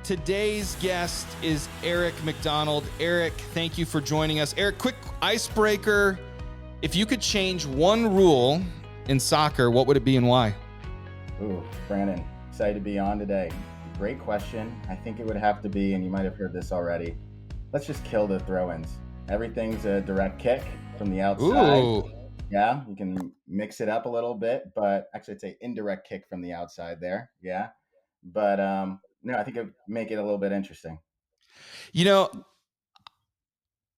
Today's guest is Eric McDonald. Eric, thank you for joining us. Eric, quick icebreaker. If you could change one rule in soccer, what would it be and why? Ooh, Brandon, excited to be on today. Great question. I think it would have to be, and you might have heard this already, let's just kill the throw-ins. Everything's a direct kick from the outside. Ooh. Yeah, you can mix it up a little bit, but actually I'd say indirect kick from the outside there. Yeah. But no, I think it would make it a little bit interesting. You know,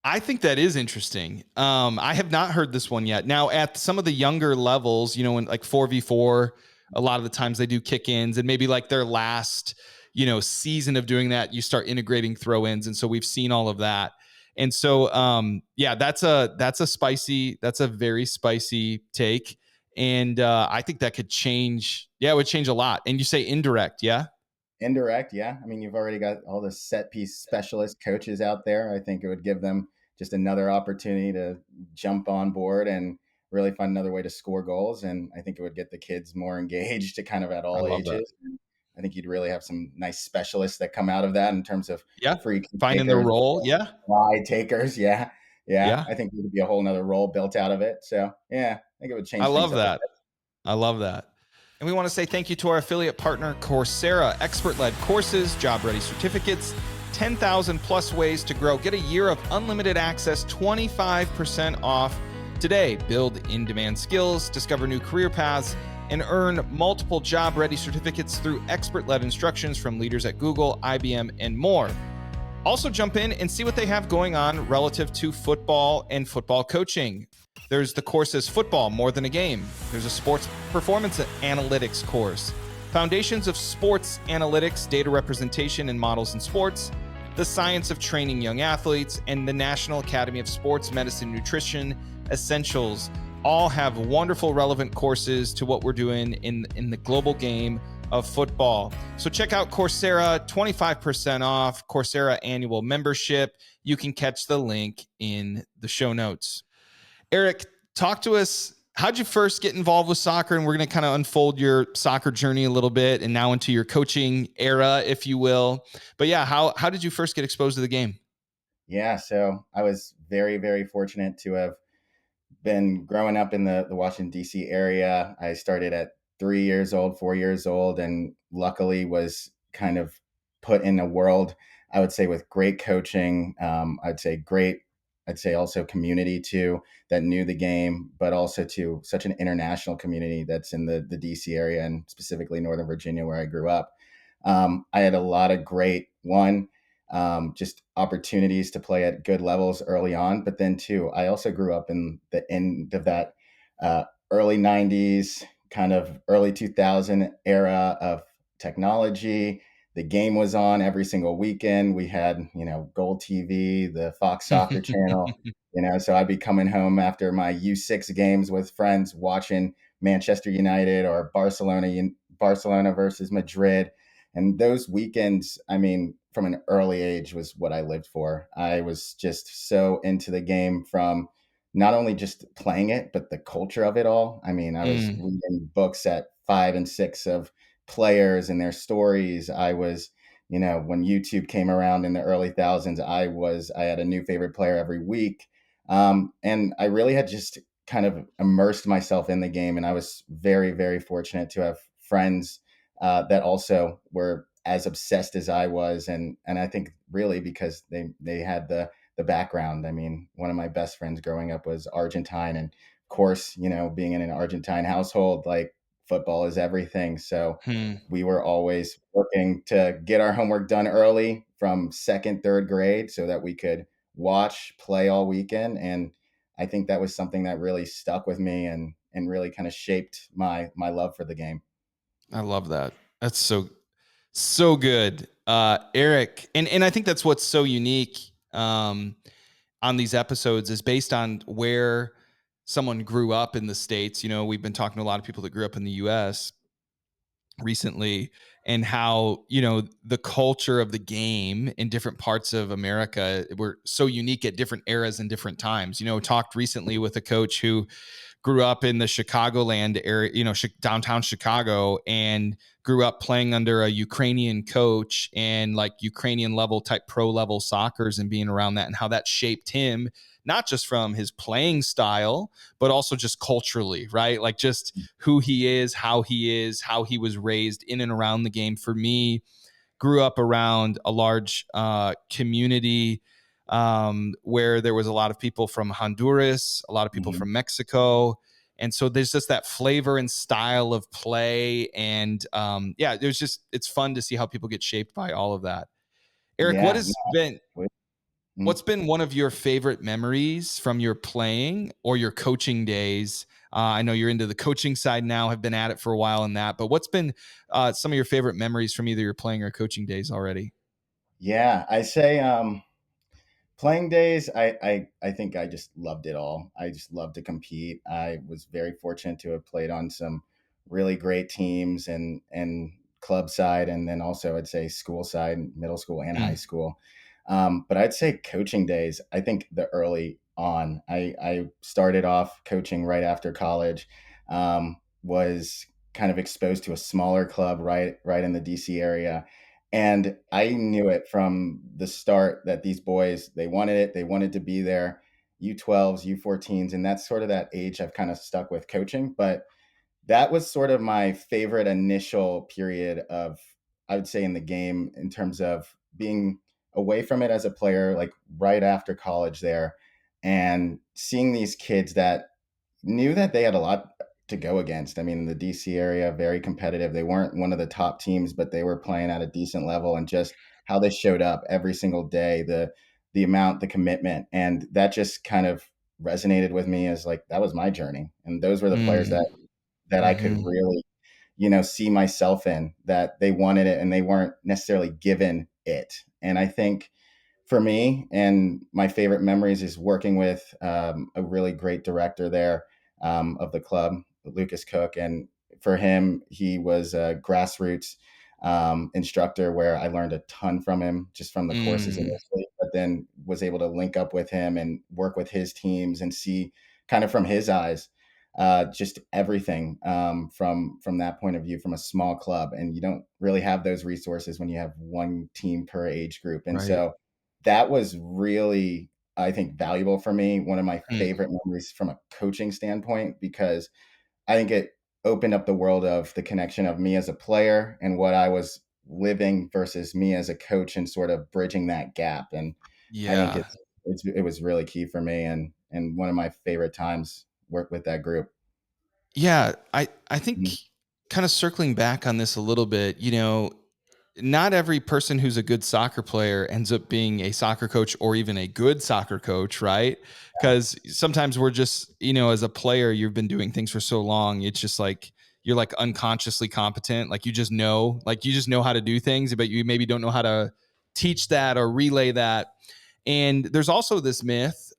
I think that is interesting. I have not heard this one yet. Now, at some of the younger levels, in like 4v4, a lot of the times they do kick-ins, and maybe like their last, season of doing that, you start integrating throw-ins. And so we've seen all of that. And so, that's a very spicy take. And I think that could change. Yeah, it would change a lot. And you say indirect, yeah? Indirect, yeah. I mean, you've already got all the set piece specialist coaches out there. I think it would give them just another opportunity to jump on board and really find another way to score goals. And I think it would get the kids more engaged to kind of at all ages. I think you'd really have some nice specialists that come out of that in terms of free finding their role. Yeah. Wide takers. Yeah. I think there would be a whole nother role built out of it. So yeah, I think it would change. I love that. I love that. And we want to say thank you to our affiliate partner, Coursera, expert-led courses, job-ready certificates, 10,000 plus ways to grow. Get a year of unlimited access, 25% off today. Build in-demand skills, discover new career paths, and earn multiple job-ready certificates through expert-led instructions from leaders at Google, IBM, and more. Also jump in and see what they have going on relative to football and football coaching. There's the courses Football, More Than a Game. There's a Sports Performance Analytics course. Foundations of Sports Analytics, Data Representation and Models in Sports. The Science of Training Young Athletes. And the National Academy of Sports Medicine Nutrition Essentials. All have wonderful, relevant courses to what we're doing in the global game of football. So check out Coursera, 25% off, Coursera annual membership. You can catch the link in the show notes. Eric, talk to us. How'd you first get involved with soccer? And we're going to kind of unfold your soccer journey a little bit and now into your coaching era, if you will. But yeah, how did you first get exposed to the game? Yeah, so I was very, very fortunate to have been growing up in the Washington, D.C. area. I started at 4 years old, and luckily was kind of put in a world, I would say, with great coaching. I'd say also community too, that knew the game, but also to such an international community that's in the DC area and specifically Northern Virginia where I grew up. I had a lot of great just opportunities to play at good levels early on, but then too, I also grew up in the end of that early 90s, kind of early 2000 era of technology. The game was on every single weekend. We had, Gold TV, the Fox Soccer channel, so I'd be coming home after my U6 games with friends watching Manchester United or Barcelona versus Madrid. And those weekends, I mean, from an early age was what I lived for. I was just so into the game from not only just playing it, but the culture of it all. I mean, I was reading books at 5 and 6 of players and their stories. I was, when YouTube came around in the early thousands, I had a new favorite player every week. And I really had just kind of immersed myself in the game. And I was very, very fortunate to have friends that also were as obsessed as I was. And I think really because they had the background. I mean, one of my best friends growing up was Argentine. And of course, being in an Argentine household, like, football is everything. So we were always working to get our homework done early from 2nd, 3rd grade so that we could play all weekend. And I think that was something that really stuck with me and really kind of shaped my love for the game. I love that. That's so good. Eric, and I think that's what's so unique on these episodes is based on where someone grew up in the States. We've been talking to a lot of people that grew up in the US recently, and how, the culture of the game in different parts of America were so unique at different eras and different times. Talked recently with a coach who grew up in the Chicagoland area, downtown Chicago, and grew up playing under a Ukrainian coach and like Ukrainian level type pro level soccers and being around that and how that shaped him, not just from his playing style, but also just culturally, right? Like just who he is, how he was raised in and around the game. For me, grew up around a large community where there was a lot of people from Honduras, a lot of people from Mexico. And so there's just that flavor and style of play. And it's fun to see how people get shaped by all of that. Eric, Yeah. what's been one of your favorite memories from your playing or your coaching days? I know you're into the coaching side now, have been at it for a while in that, but what's been some of your favorite memories from either your playing or coaching days already? Yeah, I say playing days, I think I just loved it all. I just loved to compete. I was very fortunate to have played on some really great teams and club side, and then also I'd say school side, middle school and high Mm. school. But I'd say coaching days. I think the early on, I started off coaching right after college. Was kind of exposed to a smaller club right in the DC area, and I knew it from the start that these boys, they wanted it. They wanted to be there. U12s, U14s, and that's sort of that age I've kind of stuck with coaching. But that was sort of my favorite initial period of, I would say, in the game in terms of being away from it as a player, like right after college there, and seeing these kids that knew that they had a lot to go against. I mean, the DC area, very competitive. They weren't one of the top teams, but they were playing at a decent level, and just how they showed up every single day, the amount, the commitment, and that just kind of resonated with me as like that was my journey. And those were the players Mm. that I could Mhm. really, see myself in, that they wanted it and they weren't necessarily given it. And I think for me, and my favorite memories is working with a really great director there of the club, Lucas Cook. And for him, he was a grassroots instructor where I learned a ton from him just from the courses Mm. initially, but then was able to link up with him and work with his teams and see kind of from his eyes just everything from that point of view from a small club. And you don't really have those resources when you have one team per age group. And Right. so that was really, I think, valuable for me. One of my Mm. favorite memories from a coaching standpoint, because I think it opened up the world of the connection of me as a player and what I was living versus me as a coach, and sort of bridging that gap. And I think Yeah. it was really key for me, and one of my favorite times work with that group. Yeah. I think Mhm. kind of circling back on this a little bit, not every person who's a good soccer player ends up being a soccer coach or even a good soccer coach, right? Because sometimes we're just, as a player, you've been doing things for so long, it's just like you're like unconsciously competent. Like you just know how to do things, but you maybe don't know how to teach that or relay that. And there's also this myth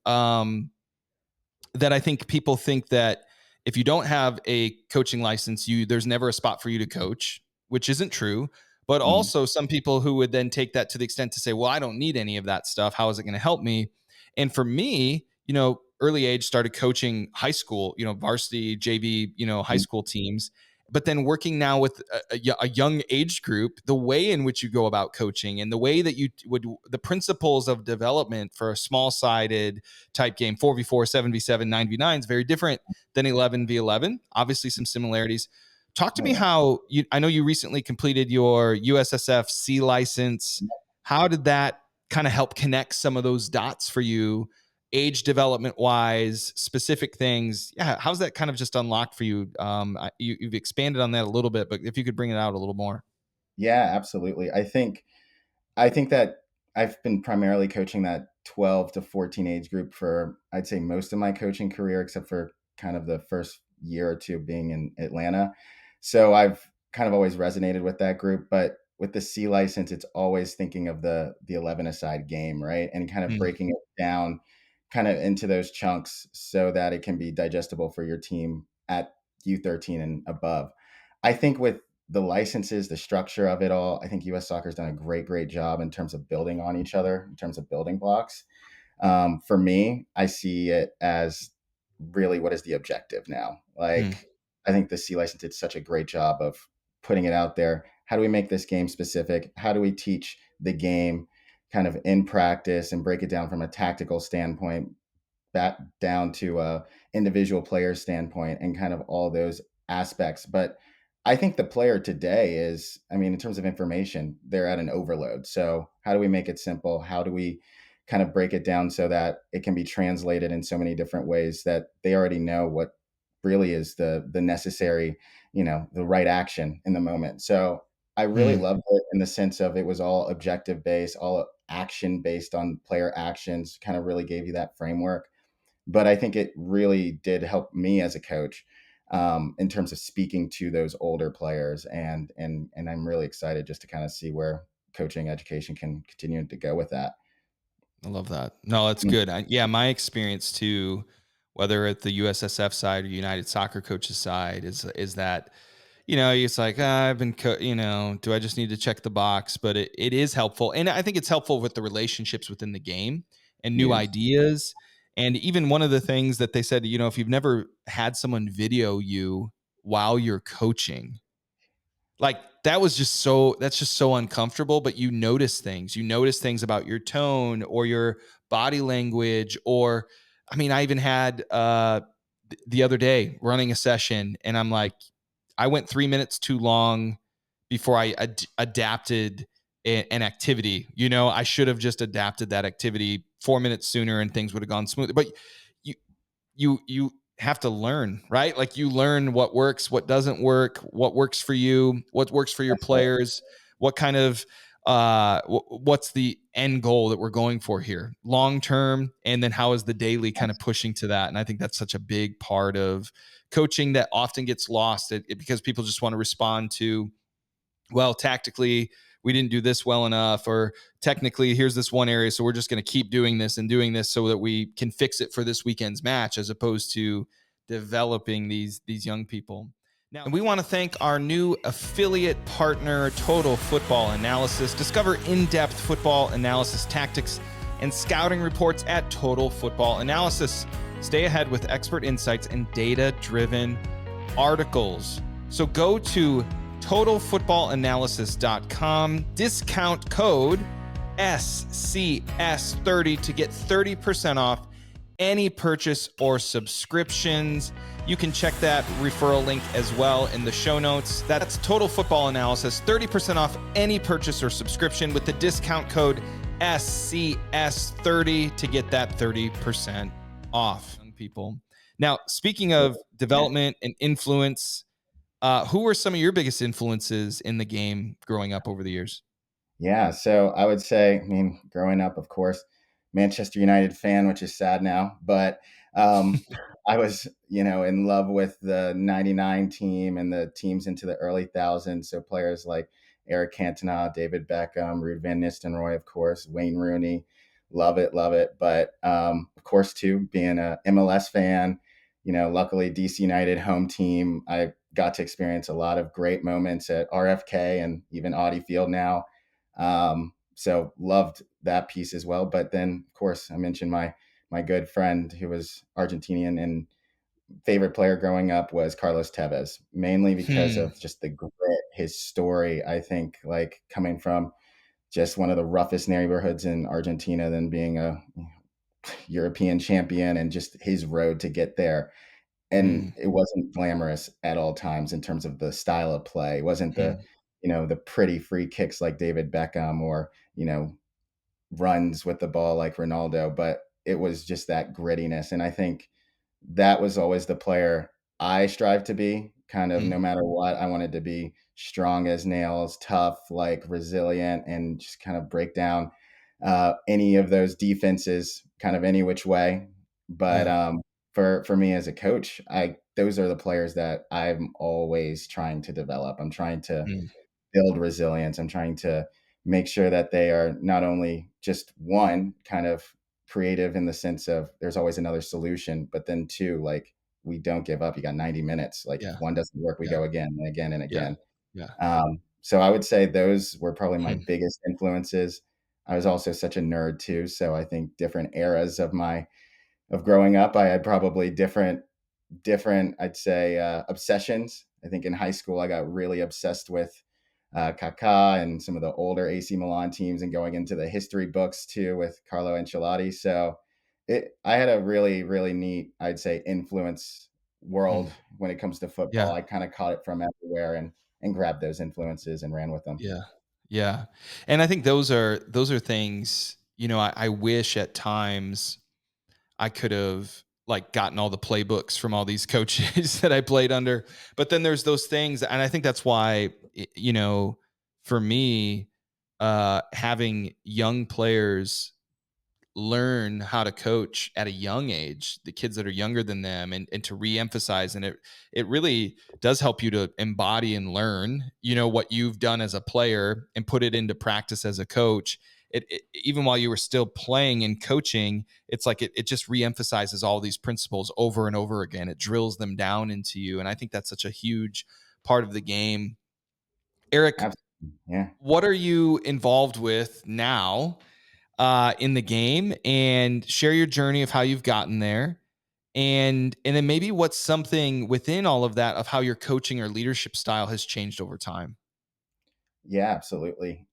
that I think people think that if you don't have a coaching license, there's never a spot for you to coach, which isn't true. But Mhm. also some people who would then take that to the extent to say, well, I don't need any of that stuff. How is it going to help me? And for me, early age started coaching high school, varsity, JV, high Mhm. school teams. But then working now with a young age group, the way in which you go about coaching and the way that the principles of development for a small sided type game, 4v4, 7v7, 9v9 is very different than 11v11. Obviously, some similarities. Talk to Oh me yeah. how I know you recently completed your USSF C license. How did that kind of help connect some of those dots for you, age development wise, specific things? Yeah, how's that kind of just unlocked for you? You've expanded on that a little bit, but if you could bring it out a little more. Yeah, absolutely. I think that I've been primarily coaching that 12 to 14 age group for, I'd say, most of my coaching career, except for kind of the first year or two being in Atlanta. So I've kind of always resonated with that group. But with the C license, it's always thinking of the 11-a-side game, right? And kind of Mm. breaking it down kind of into those chunks so that it can be digestible for your team at U13 and above. I think with the licenses, the structure of it all, I think US Soccer's done a great job in terms of building on each other, in terms of building blocks. For me, I see it as really what is the objective now? Mm, Like, I think the C license did such a great job of putting it out there. How do we make this game specific? How do we teach the game kind of in practice and break it down from a tactical standpoint, back down to a individual player standpoint, and kind of all those aspects. But I think the player today is, I mean, in terms of information, they're at an overload. So how do we make it simple? How do we kind of break it down so that it can be translated in so many different ways that they already know what really is the necessary, the right action in the moment. So I really mm, loved it in the sense of it was all objective based, all action based on player actions, kind of really gave you that framework. But I think it really did help me as a coach, in terms of speaking to those older players, and I'm really excited just to kind of see where coaching education can continue to go with that. I love that. No, that's Mm, good. Yeah, my experience too, whether at the USSF side or United Soccer Coaches side, is that it's like I've been, do I just need to check the box? But it is helpful, and I think it's helpful with the relationships within the game and new yes, ideas. And even one of the things that they said, if you've never had someone video you while you're coaching, like that's just so uncomfortable, but you notice things about your tone or your body language. Or I mean, I even had the other day running a session, and I'm like, I went 3 minutes too long before I adapted an activity. I should have just adapted that activity 4 minutes sooner and things would have gone smoothly. But you you have to learn, right? Like you learn what works, what doesn't work, what works for you, what works for your that's right. players, what kind of what's the end goal that we're going for here long term, and then how is the daily kind of pushing to that. And I think that's such a big part of coaching that often gets lost because people just want to respond to, well, tactically, we didn't do this well enough, or technically, here's this one area, so we're just going to keep doing this and doing this so that we can fix it for this weekend's match, as opposed to developing these young people. Now, and we want to thank our new affiliate partner, Total Football Analysis. Discover in-depth football analysis tactics and scouting reports at Total Football Analysis. Stay ahead with expert insights and data-driven articles. So go to totalfootballanalysis.com, discount code SCS30 to get 30% off any purchase or subscriptions. You can check that referral link as well in the show notes. That's Total Football Analysis, 30% off any purchase or subscription with the discount code SCS30 to get that 30% off. Young people. Now, speaking of development and influence, who were some of your biggest influences in the game growing up over the years? Yeah, so I would say, I mean, growing up, of course, Manchester United fan, which is sad now, but I was, in love with the '99 team and the teams into the early thousands. So players like Eric Cantona, David Beckham, Ruud van Nistelrooy, of course, Wayne Rooney, love it, love it. But of course, too, being a MLS fan, luckily DC United home team, I got to experience a lot of great moments at RFK and even Audi Field now. So loved that piece as well. But then, of course, I mentioned my good friend who was Argentinian, and favorite player growing up was Carlos Tevez, mainly because Hmm. of just the grit, his story. I think like coming from just one of the roughest neighborhoods in Argentina, then being a European champion, and just his road to get there. And Hmm. it wasn't glamorous at all times in terms of the style of play. It wasn't the, Hmm. the pretty free kicks like David Beckham, or, runs with the ball like Ronaldo, but it was just that grittiness. And I think that was always the player I strive to be, kind of no Hmm. matter what. I wanted to be strong as nails, tough, like resilient, and just kind of break down any of those defenses, kind of any which way. But Yeah. for me as a coach, I those are the players that I'm always trying to develop. I'm trying to Hmm. build resilience. I'm trying to make sure that they are not only just one, kind of creative in the sense of there's always another solution, but then two, like we don't give up. You got 90 minutes. Like if Yeah. one doesn't work, we Yeah. go again and again and Yeah. again. Yeah. So I would say those were probably my Hmm. biggest influences. I was also such a nerd too. So I think different eras of my of growing up, I had probably different, I'd say, obsessions. I think in high school, I got really obsessed with Kaká and some of the older AC Milan teams, and going into the history books too with Carlo Ancelotti. So I had a really, really neat, I'd say, influence Mm. world when it comes to football. Yeah. I kind of caught it from everywhere and grabbed those influences and ran with them. Yeah. Yeah. And I think those are things, I wish at times I could have like gotten all the playbooks from all these coaches that I played under. But then there's those things, and I think that's why, for me, having young players learn how to coach at a young age, the kids that are younger than them, and to reemphasize, and it really does help you to embody and learn, what you've done as a player and put it into practice as a coach. Even while you were still playing and coaching, it's like it just reemphasizes all these principles over and over again. It drills them down into you, and I think that's such a huge part of the game. Eric, Absolutely. Yeah. what are you involved with now in the game, and share your journey of how you've gotten there, and then maybe what's something within all of that of how your coaching or leadership style has changed over time. Yeah, absolutely.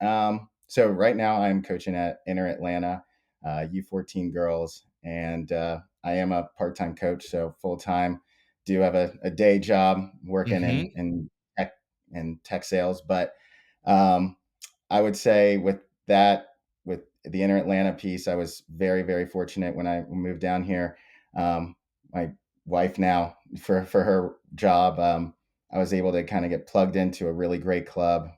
So right now I'm coaching at Inter Atlanta, U14 Girls, and I am a part-time coach, so full-time. Do have a day job working Mm-hmm. in tech sales, but um, I would say with the Inter Atlanta piece, I was very, very fortunate when I moved down here. My wife now, for her job, I was able to kind of get plugged into a really great club.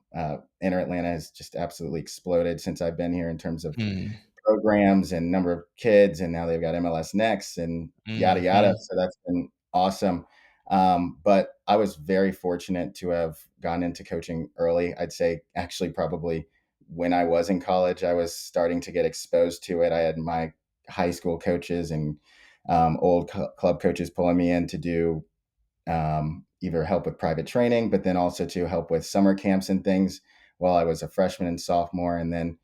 Inter Atlanta has just absolutely exploded since I've been here in terms of Mm-hmm. programs and number of kids, and now they've got MLS Next and yada yada. Mm-hmm. So that's been awesome. But I was very fortunate to have gone into coaching early. I'd say actually probably when I was in college, I was starting to get exposed to it. I had my high school coaches and old club coaches pulling me in to do either help with private training, but then also to help with summer camps and things while I was a freshman and sophomore. And then,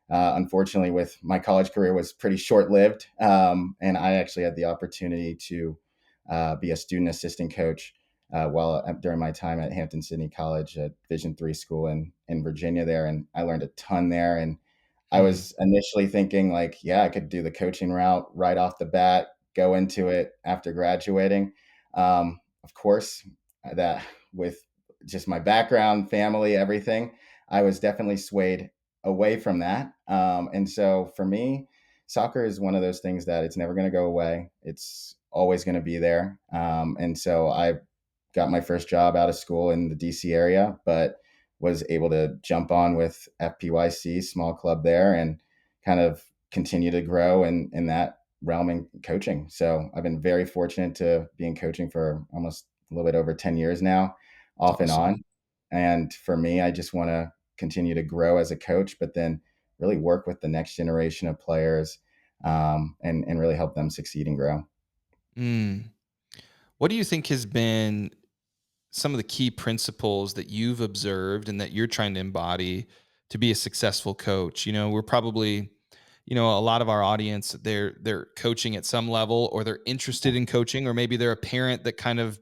unfortunately, with my college career was pretty short lived, and I actually had the opportunity to be a student assistant coach while during my time at Hampden-Sydney College, a Division III school in Virginia there, and I learned a ton there. And I was initially thinking like, yeah, I could do the coaching route right off the bat, go into it after graduating. Of course, that with just my background, family, everything, I was definitely swayed away from that. And so for me, soccer is one of those things that it's never going to go away. It's always going to be there. And so I got my first job out of school in the DC area, but was able to jump on with FPYC, small club there, and kind of continue to grow in that realm in coaching. So I've been very fortunate to be in coaching for almost a little bit over 10 years now, It's off and awesome. on. And for me, I just want to continue to grow as a coach, but then really work with the next generation of players, and really help them succeed and grow. Mm. What do you think has been some of the key principles that you've observed and that you're trying to embody to be a successful coach? We're probably, a lot of our audience, they're coaching at some level, or they're interested in coaching, or maybe they're a parent that kind of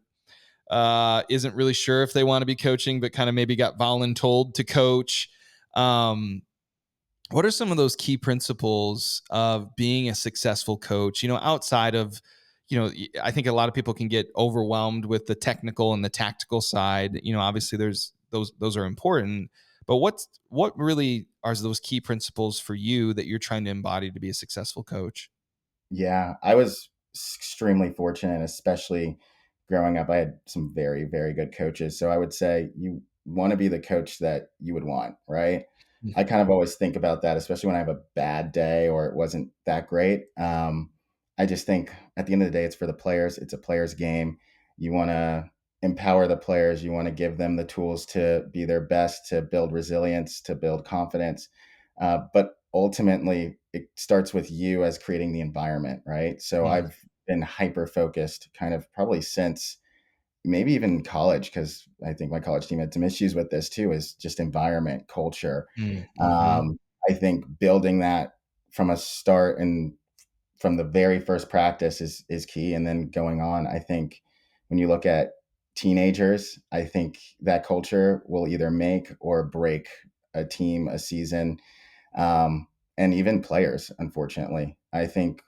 isn't really sure if they want to be coaching, but kind of maybe got voluntold to coach. Um, what are some of those key principles of being a successful coach, outside of, I think a lot of people can get overwhelmed with the technical and the tactical side. Obviously there's those are important, but what really are those key principles for you that you're trying to embody to be a successful coach? Yeah, I was extremely fortunate, especially growing up. I had some very, very good coaches. So I would say you want to be the coach that you would want, right? I kind of always think about that, especially when I have a bad day or it wasn't that great. I just think at the end of the day, it's for the players. It's a players' game. You want to empower the players. You want to give them the tools to be their best, to build resilience, to build confidence. But ultimately, it starts with you as creating the environment, right? So Mm, I've been hyper focused kind of probably since maybe even college, because I think my college team had some issues with this too, is just environment, culture. mm, mhm, I think building that from a start and from the very first practice is key, and then going on. I think when you look at teenagers, I think that culture will either make or break a team, a season, and even players. Unfortunately, I think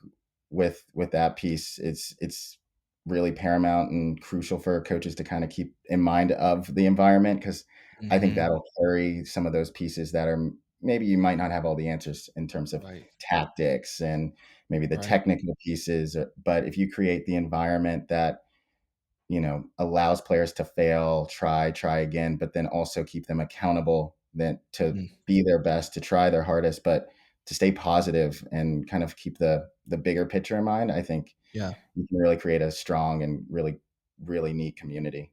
with that piece, it's really paramount and crucial for coaches to kind of keep in mind of the environment, because I think Hmm. that'll carry some of those pieces that are maybe you might not have all the answers in terms of Right. tactics and maybe the Right. technical pieces, but if you create the environment that allows players to fail, try again, but then also keep them accountable, then to Mm. be their best, to try their hardest, but to stay positive and kind of keep the bigger picture in mind. I think Yeah. you can really create a strong and really, really neat community.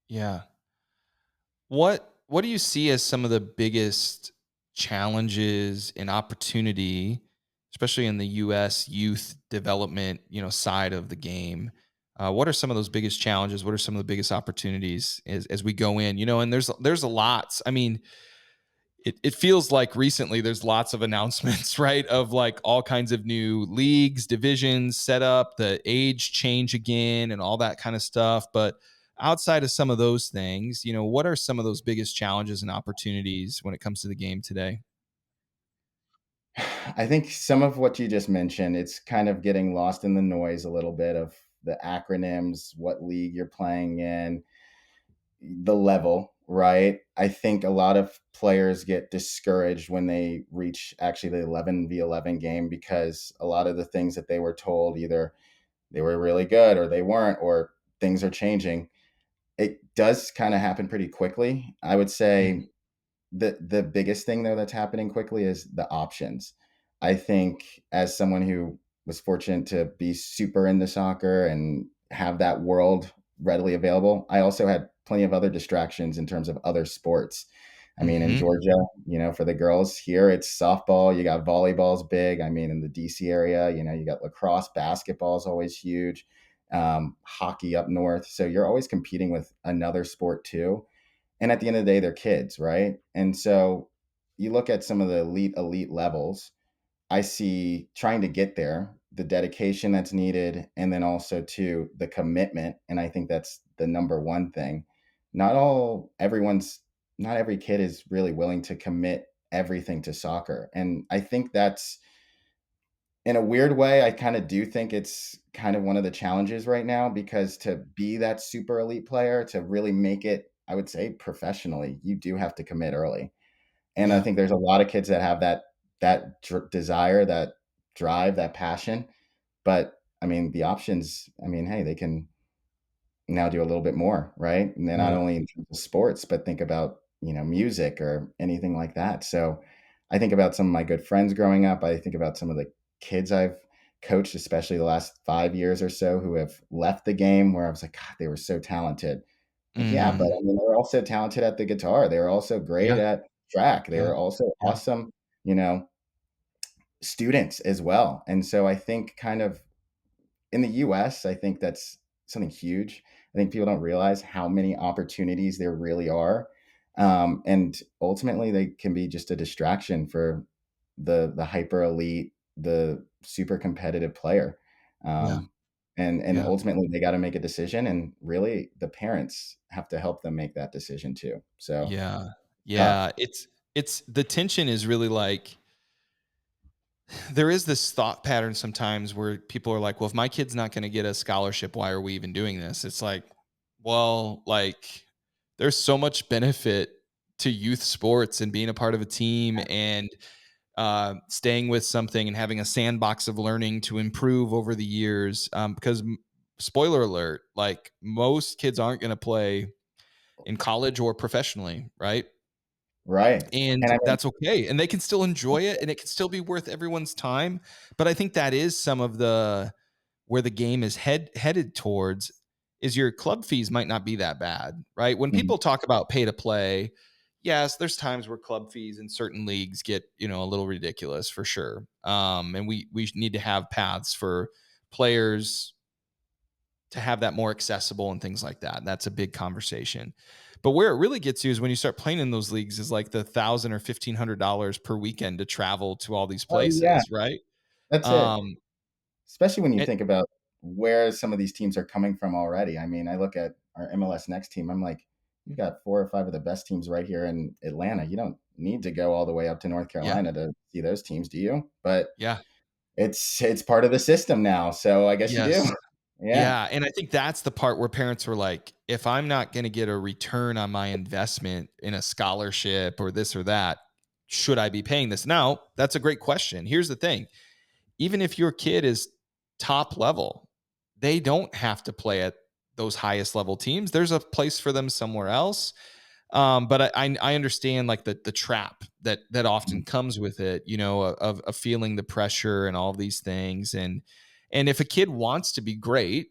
Yeah. What do you see as some of the biggest challenges and opportunity, especially in the US youth development, side of the game? What are some of those biggest challenges? What are some of the biggest opportunities as we go in? And there's a lots. I mean, it feels like recently there's lots of announcements, right? Of like all kinds of new leagues, divisions set up, the age change again, and all that kind of stuff. But outside of some of those things, what are some of those biggest challenges and opportunities when it comes to the game today? I think some of what you just mentioned, it's kind of getting lost in the noise a little bit of the acronyms, what league you're playing in, the level, right? I think a lot of players get discouraged when they reach actually the 11v11 game, because a lot of the things that they were told, either they were really good or they weren't, or things are changing. It does kind of happen pretty quickly. I would Mm. say the biggest thing though that's happening quickly is the options. I think as someone who was fortunate to be super into soccer and have that world readily available, I also had plenty of other distractions in terms of other sports. I mean, in Mhm. Georgia, for the girls here, it's softball. You got volleyball's big. I mean, in the DC area, you got lacrosse, basketball is always huge. Hockey up north. So you're always competing with another sport too, and at the end of the day, they're kids, right? And so you look at some of the elite levels, I see trying to get there, the dedication that's needed, and then also too the commitment. And I think that's the number one thing. Not all everyone's not every kid is really willing to commit everything to soccer. And I think that's, in a weird way, I kind of do think it's kind of one of the challenges right now, because to be that super elite player, to really make it, I would say professionally, you do have to commit early. And I Yeah. think there's a lot of kids that have that desire, that drive, that passion. But I mean, the options, I mean, hey, they can now do a little bit more, right? And then not Right. only in terms of sports, but think about, music or anything like that. So I think about some of my good friends growing up. I think about some of the kids I've coached, especially the last 5 years or so, who have left the game, where I was like, God, they were so talented. Like, yeah, but Mhm. I mean, they were also talented at the guitar. They were also great Yeah. at track. They Yeah. were also Yeah. awesome, you know, students as well. And so I think kind of in the US, I think that's something huge. I think people don't realize how many opportunities there really are. And ultimately they can be just a distraction for the hyper elite, the super competitive player. Yeah. And Yeah. ultimately they got to make a decision, and really the parents have to help them make that decision too. So Yeah. tough. Yeah. It's the tension is really like there is this thought pattern sometimes where people are like, well, if my kid's not going to get a scholarship, why are we even doing this? It's like, well, like there's so much benefit to youth sports and being a part of a team and staying with something and having a sandbox of learning to improve over the years. Because spoiler alert, like most kids aren't going to play in college or professionally, right? Right. And And I mean, that's okay, and they can still enjoy it, and it can still be worth everyone's time, but I think that is some of the where the game is headed towards is your club fees might not be that bad, right? When mhm, people talk about pay to play, yes, there's times where club fees in certain leagues get, a little ridiculous for sure, and we need to have paths for players to have that more accessible and things like that. That's a big conversation. But where it really gets you is when you start playing in those leagues is like the $1,000 or $1,500 per weekend to travel to all these oh yeah, places, right? that's it. Um, especially when you And, think about where some of these teams are coming from already. I mean, I look at our MLS Next team. I'm like, you've got 4 or 5 of the best teams right here in Atlanta. You don't need to go all the way up to North yeah, Carolina to see those teams, do you? But yeah, it's part of the system now, so I guess you do. yes. Yeah. Yeah, and I think that's the part where parents were like, if I'm not going to get a return on my investment in a scholarship or this or that, should I be paying this? Now, that's a great question. Here's the thing. Even if your kid is top level, they don't have to play at those highest level teams. There's a place for them somewhere else. But I understand like the trap that often comes with it, of feeling the pressure and all of these things. And if a kid wants to be great,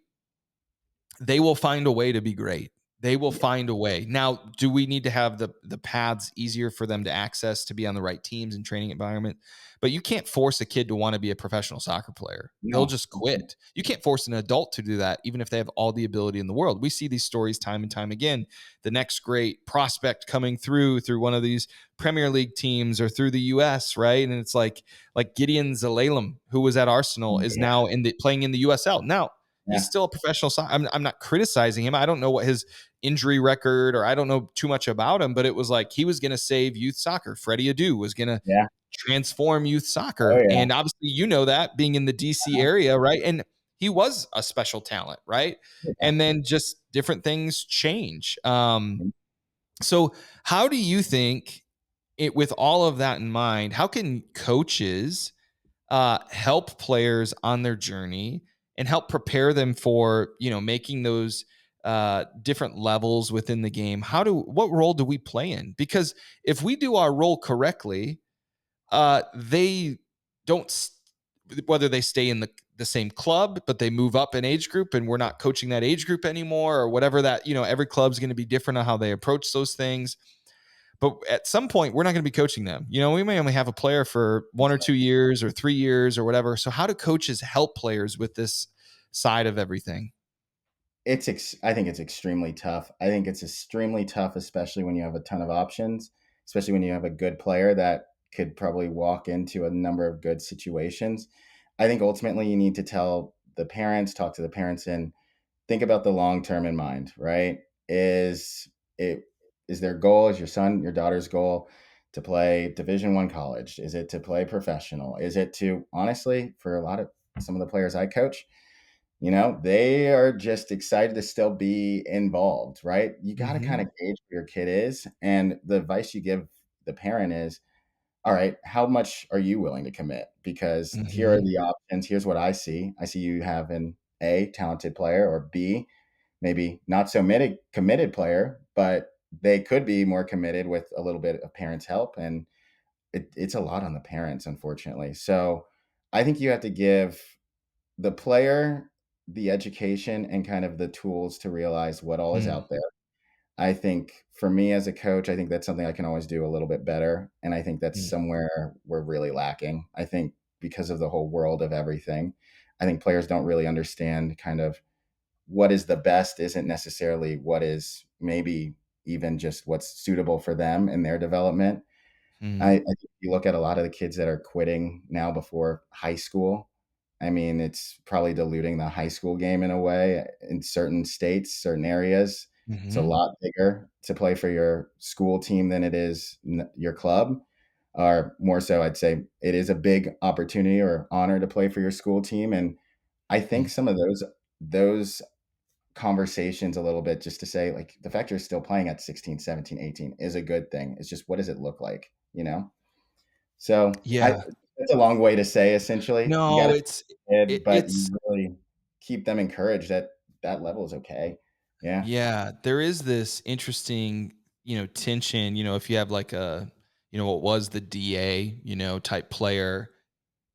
they will find a way to be great. They will Yeah. find a way. Now, do we need to have the paths easier for them to access to be on the right teams and training environment? But you can't force a kid to want to be a professional soccer player. They'll No. just quit. You can't force an adult to do that, even if they have all the ability in the world. We see these stories time and time again. The next great prospect coming through one of these Premier League teams or through the US, right? And it's like Gideon Zelalem, who was at Arsenal, is Yeah. now playing in the USL. Now, he's Yeah. still a professional. I'm not criticizing him. I don't know what his injury record, or I don't know too much about him, but it was like he was going to save youth soccer. Freddie Adu was going to Yeah. transform youth Oh, soccer. yeah. And obviously, that being in the DC Uh-huh. area, right? And he was a special talent, right? Yeah. And then just different things change. So how do you think with all of that in mind, how can coaches help players on their journey and help prepare them for making those different levels within the game? What role do we play in? Because if we do our role correctly, they don't, whether they stay in the same club but they move up in age group and we're not coaching that age group anymore, or whatever, that every club's going to be different on how they approach those things. But at some point, we're not going to be coaching them. We may only have a player for 1 or 2 years or 3 years or whatever. So how do coaches help players with this side of everything? I think it's extremely tough. I think it's extremely tough, especially when you have a ton of options, especially when you have a good player that could probably walk into a number of good situations. I think ultimately you need to talk to the parents, and think about the long term in mind, right? It is their goal, is your son, your daughter's goal to play Division 1 college? Is it to play professional? Is it to, honestly, for a lot of some of the players I coach, they are just excited to still be involved, right? You got to kind Mm-hmm. of gauge where your kid is. And the advice you give the parent is, all right, how much are you willing to commit? Because here are Mm-hmm. the options. Here's what I see. I see you have an A, talented player, or B, maybe not so committed player, but they could be more committed with a little bit of parents' help. And it's a lot on the parents, unfortunately. So I think you have to give the player the education and kind of the tools to realize what all is Mm-hmm. out there. I think for me as a coach, I think that's something I can always do a little bit better. And I think that's somewhere we're really lacking. I think because of the whole world of everything, I think players don't really understand kind of what is the best isn't necessarily what is maybe even just what's suitable for them in their development. I think you look at a lot of the kids that are quitting now before high school. I mean, it's probably diluting the high school game in a way in certain states, certain areas. It's a Mm-hmm. lot bigger to play for your school team than it is your club, or more so, I'd say it is a big opportunity or honor to play for your school team. And I think some of those conversations a little bit, just to say, like, the fact you're still playing at 16, 17, 18 is a good thing. It's just, what does it look like, So Yeah. it's a long way to say, essentially, you got No, to kid, but it's you really keep them encouraged that that level is okay. Yeah. yeah, there is this interesting, tension, if you have like what was the DA, type player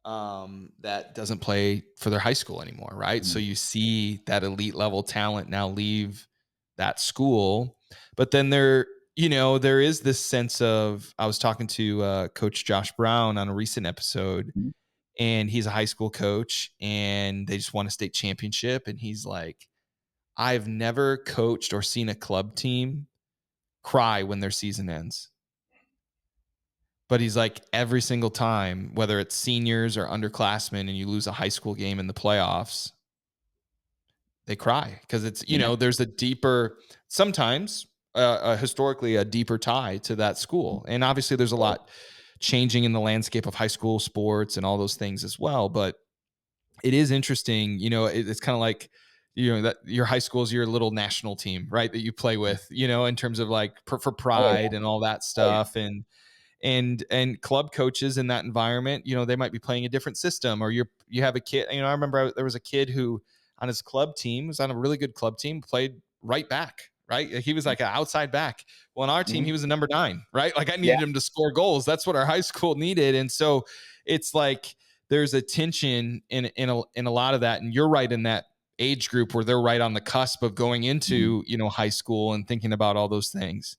that doesn't play for their high school anymore, right? So Mm, you see that elite level talent now leave that school, but then there is this sense of, I was talking to Coach Josh Brown on a recent episode, mhm. and he's a high school coach, and they just won a state championship, and he's like, I've never coached or seen a club team cry when their season ends. But he's like, every single time, whether it's seniors or underclassmen, and you lose a high school game in the playoffs, they cry because it's, Yeah. there's a deeper, sometimes historically, a deeper tie to that school. And obviously, there's a lot changing in the landscape of high school sports and all those things as well. But it is interesting, it's kind of like, that your high school is your little national team, right? That you play with, in terms of like for Oh yeah. pride and all that Oh yeah. stuff. And club coaches in that environment, they might be playing a different system, or you have a kid. I remember there was a kid who on his club team was on a really good club team, played right back, right? He was like an outside back. Well, on our team, Mhm. he was a number 9, right? Like I Yeah. needed him to score goals. That's what our high school needed. And so it's like there's a tension in a lot of that. And you're right in that age group where they're right on the cusp of going Mhm. into, high school and thinking about all those things.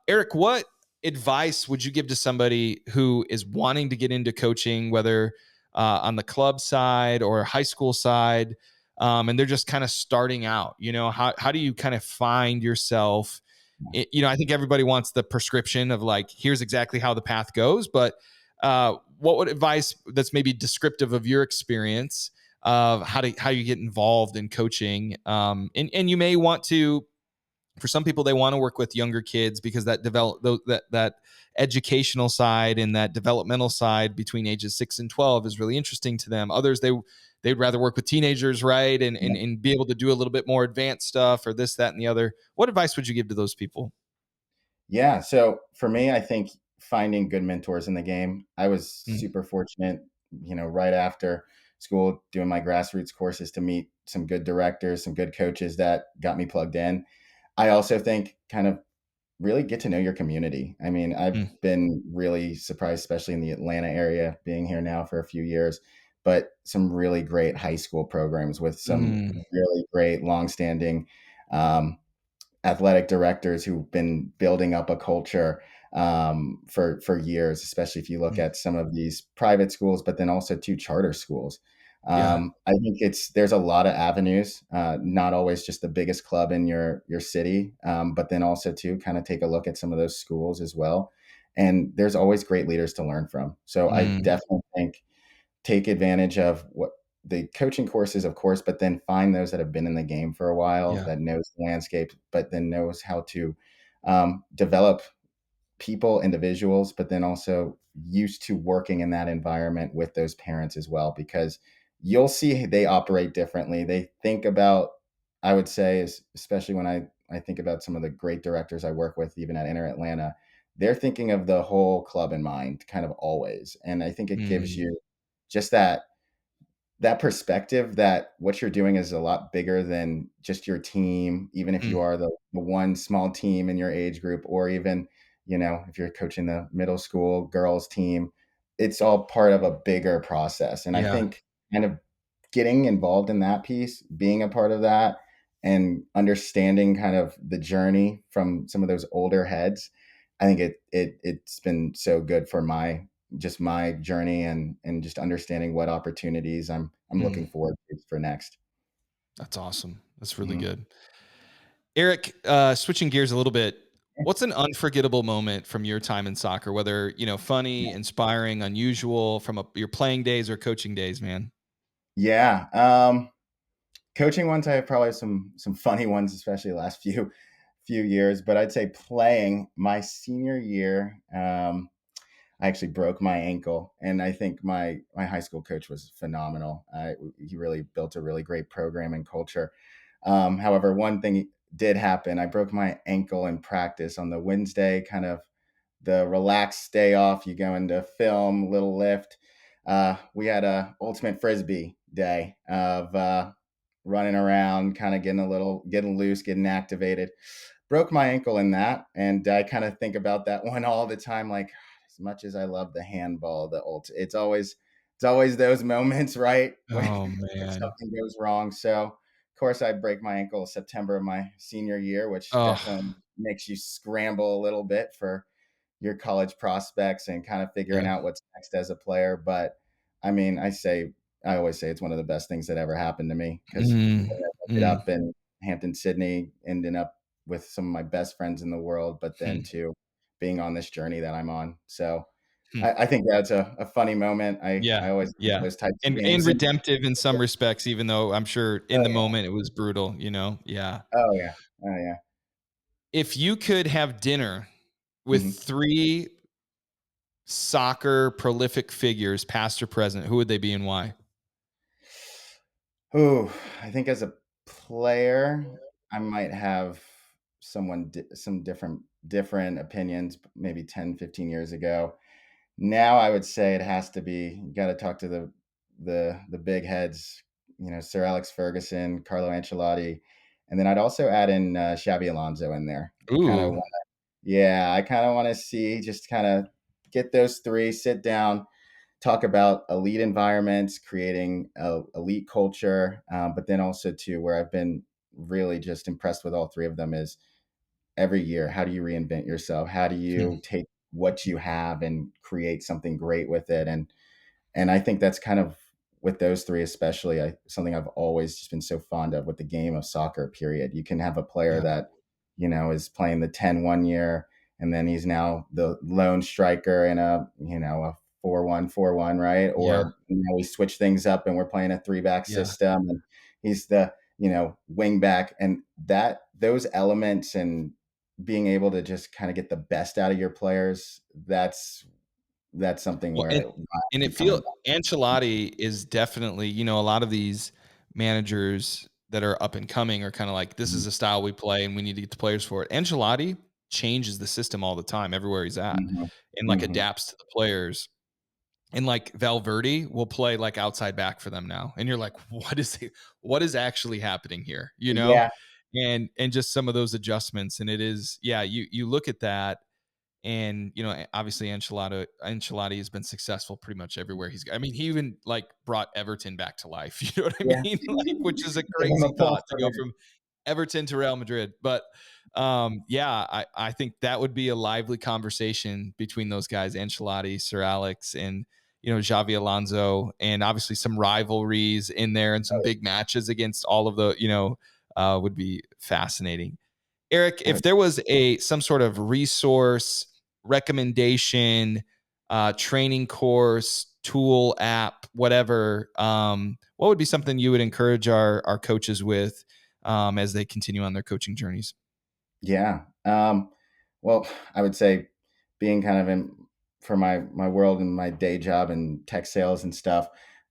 Eric, what advice would you give to somebody who is wanting to get into coaching, whether on the club side or high school side, and they're just kind of starting out? How do you kind of find yourself? I think everybody wants the prescription of like, here's exactly how the path goes, but what would advice that's maybe descriptive of your experience of how you get involved in coaching? And you may want to, for some people, they want to work with younger kids because that educational side and that developmental side between ages 6 and 12 is really interesting to them. Others, they'd rather work with teenagers, right? And be able to do a little bit more advanced stuff, or this, that, and the other. What advice would you give to those people? Yeah. So for me, I think finding good mentors in the game. I was Mm, super fortunate, right after school doing my grassroots courses to meet some good directors, some good coaches that got me plugged in. I also think kind of really get to know your community. I mean, I've mm, been really surprised, especially in the Atlanta area, being here now for a few years, but some really great high school programs with some mm, really great longstanding um, athletic directors who've been building up a culture for years, especially if you look mm. at some of these private schools, but then also two charter schools. Yeah. I think there's a lot of avenues, not always just the biggest club in your city, but then also to kind of take a look at some of those schools as well. And there's always great leaders to learn from. So I Mm, definitely think take advantage of what the coaching courses, of course, but then find those that have been in the game for a while, yeah. that knows the landscape, but then knows how to develop people, individuals, but then also used to working in that environment with those parents as well, because you'll see they operate differently. They think about, I would say, especially when I think about some of the great directors I work with, even at Inter Atlanta, they're thinking of the whole club in mind, kind of always. And I think it gives Mm, you just that perspective that what you're doing is a lot bigger than just your team, even if you mm, are the one small team in your age group, or even, if you're coaching the middle school girls team, it's all part of a bigger process. And I yeah. think kind of getting involved in that piece, being a part of that, and understanding kind of the journey from some of those older heads, I think it's been so good for my journey, and just understanding what opportunities I'm Mm. looking forward to for next. That's awesome. That's really Mhm. good. Eric, switching gears a little bit, what's an unforgettable moment from your time in soccer, whether, funny, inspiring, unusual, from your playing days or coaching days, man? Yeah, coaching ones, I have probably some funny ones, especially the last few years. But I'd say playing my senior year, I actually broke my ankle, and I think my high school coach was phenomenal. He really built a really great program and culture. However, one thing did happen. I broke my ankle in practice on the Wednesday, kind of the relaxed day off. You go into film, little lift. We had a ultimate frisbee day of running around, kind of getting loose, getting activated. Broke my ankle in that, and I kind of think about that one all the time. Like, as much as I love the handball, it's always those moments, right? When Oh, man. something goes wrong. So, of course, I break my ankle September of my senior year, which Oh, definitely makes you scramble a little bit for your college prospects and kind of figuring yeah. out what's next as a player. But I mean, I always say it's one of the best things that ever happened to me, because Mm, I ended mm, up in Hampden-Sydney, ending up with some of my best friends in the world, but then hmm. too being on this journey that I'm on. So Hmm. I think that's a funny moment. Yeah. I always Yeah. those types of And games. redemptive in some respects, even though I'm sure in Oh the yeah. moment it was brutal, you know? Yeah. Oh yeah. Oh yeah. If you could have dinner with Mhm. 3 soccer prolific figures, past or present, who would they be and why? Ooh, I think as a player, I might have some different opinions maybe 10, 15 years ago. Now I would say it has to be you gotta talk to the big heads, Sir Alex Ferguson, Carlo Ancelotti, and then I'd also add in, Xabi Alonso in there. Ooh, I kinda wanna see just kinda get those 3, sit down, talk about elite environments, creating a elite culture, but then also too, where I've been really just impressed with all 3 of them is every year, how do you reinvent yourself? How do hmm, you take what you have and create something great with it? And I think that's kind of with those 3 especially, something I've always just been so fond of with the game of soccer, period. You can have a player yeah, that, is playing the 10 1 year, and then he's now the lone striker in a 4-1-4-1, right? yeah, Or, we switch things up and we're playing a three-back yeah. system, and he's the, wing back. And those elements and being able to just kinda get the best out of your players, that's something Well, where and keep it feel coming back. Ancelotti is definitely, a lot of these managers that are up and coming are kinda like, "This Mhm, is a style we play, and we need to get the players for it." Ancelotti changes the system all the time everywhere he's at mhm, and, like, mhm. adapts to the players. And, like, Valverde will play, like, outside back for them now, and you're like, what is actually happening here?" You know? Yeah, And just some of those adjustments, and it is yeah, you look at that and, obviously Ancelotti has been successful pretty much everywhere I mean, he even, like, brought Everton back to life, you know what I yeah. mean? Like, which is a Give him crazy applause thought to for go that. from Everton to Real Madrid. But yeah, I think that would be a lively conversation between those guys, Ancelotti, Sir Alex, and Xavi Alonso, and obviously some rivalries in there and some big matches against all of the would be fascinating. Eric, Oh, if there was some sort of resource, recommendation, training course, tool, app, whatever, what would be something you would encourage our coaches with as they continue on their coaching journeys? yeah. Well, I would say being kind of in for my world and my day job and tech sales and stuff,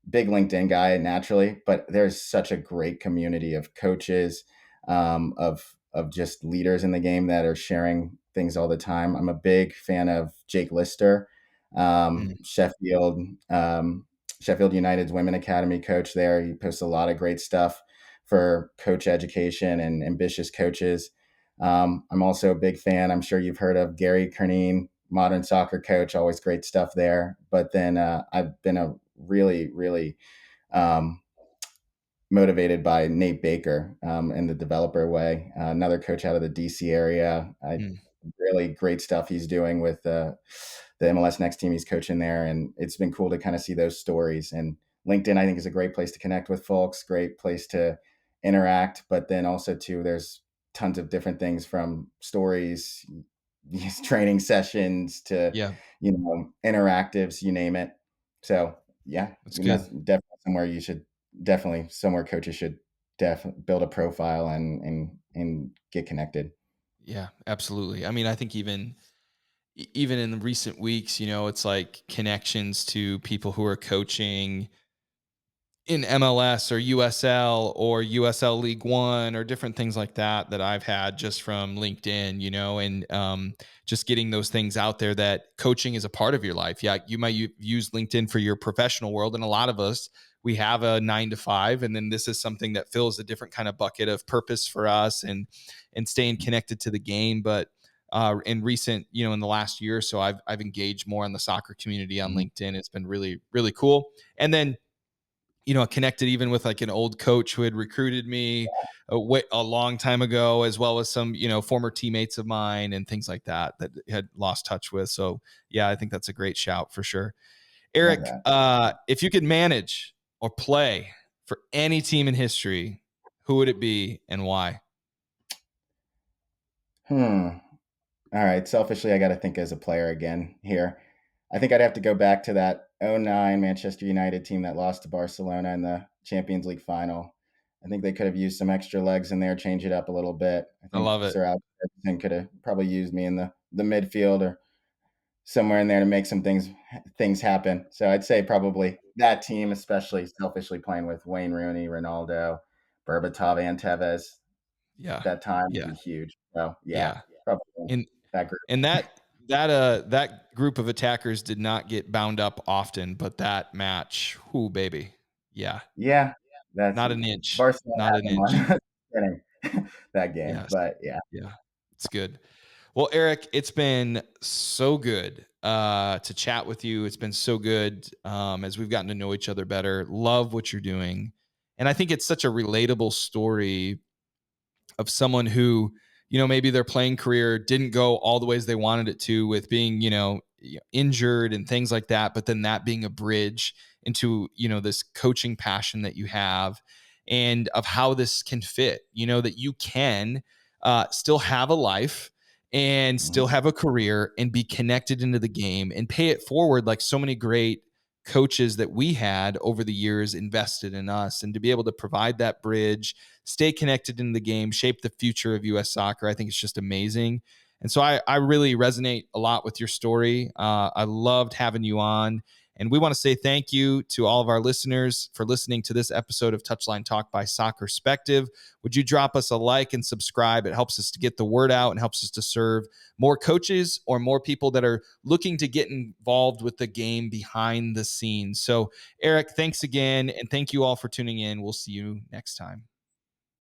big LinkedIn guy naturally, but there's such a great community of coaches, of just leaders in the game that are sharing things all the time. I'm a big fan of Jake Lister, Mm, Sheffield, Sheffield United's Women Academy coach there. He posts a lot of great stuff for coach education and ambitious coaches. I'm also a big fan. I'm sure you've heard of Gary Cernine, modern soccer coach. Always great stuff there. But then I've been a really, really um, motivated by Nate Baker in the developer way. Another coach out of the DC area. mm, Really great stuff he's doing with the MLS Next team he's coaching there, and it's been cool to kind of see those stories. And LinkedIn, I think, is a great place to connect with folks. Great place to interact, but then also too, there's tons of different things from stories, these training sessions to yeah, interactives, you name it. So yeah, that's and that's good. definitely somewhere you should definitely somewhere coaches should definitely build a profile and get connected. Yeah, absolutely. I mean, I think even in the recent weeks, it's like connections to people who are coaching in MLS or USL or USL League One or different things like that I've had just from LinkedIn, and just getting those things out there that coaching is a part of your life. Yeah, you might use LinkedIn for your professional world, and a lot of us we have a 9 to 5, and then this is something that fills a different kind of bucket of purpose for us and staying connected to the game. But in recent, in the last year or so, I've engaged more in the soccer community on Mhm. LinkedIn. It's been really really cool, and then connected even with like an old coach who had recruited me a long time ago, as well as some, former teammates of mine and things like that had lost touch with. So yeah, I think that's a great shout for sure. Love Eric, that. if you could manage or play for any team in history, who would it be and why? Hmm. All right. Selfishly, I got to think as a player again here. I think I'd have to go back to that '09 Manchester United team that lost to Barcelona in the Champions League final. I think they could have used some extra legs in there, change it up a little bit. I I think love it. Sir Alex Ferguson could have probably used me in the midfield or somewhere in there to make some things happen. So I'd say probably that team, especially selfishly playing with Wayne Rooney, Ronaldo, Berbatov, and Tevez. Yeah. That time would Yeah. be huge. So yeah, Yeah. probably And that group. and that group of attackers did not get bound up often, but that match, whoo baby. Yeah. Yeah, that's Not an inch. Barcelona Not had an them inch. on winning that game, Yes. but yeah. Yeah. It's good. Well, Eric, it's been so good to chat with you. It's been so good as we've gotten to know each other better. Love what you're doing. And I think it's such a relatable story of someone who, maybe their playing career didn't go all the ways they wanted it to with being, injured and things like that. But then that being a bridge into, this coaching passion that you have and of how this can fit, that you can still have a life and still Mhm. have a career and be connected into the game and pay it forward like so many great coaches that we had over the years invested in us, and to be able to provide that bridge, stay connected in the game, shape the future of US soccer. I think it's just amazing. And so I really resonate a lot with your story. I loved having you on. And we want to say thank you to all of our listeners for listening to this episode of Touchline Talk by Soccerspective. Would you drop us a like and subscribe? It helps us to get the word out and helps us to serve more coaches or more people that are looking to get involved with the game behind the scenes. So, Eric, thanks again. And thank you all for tuning in. We'll see you next time.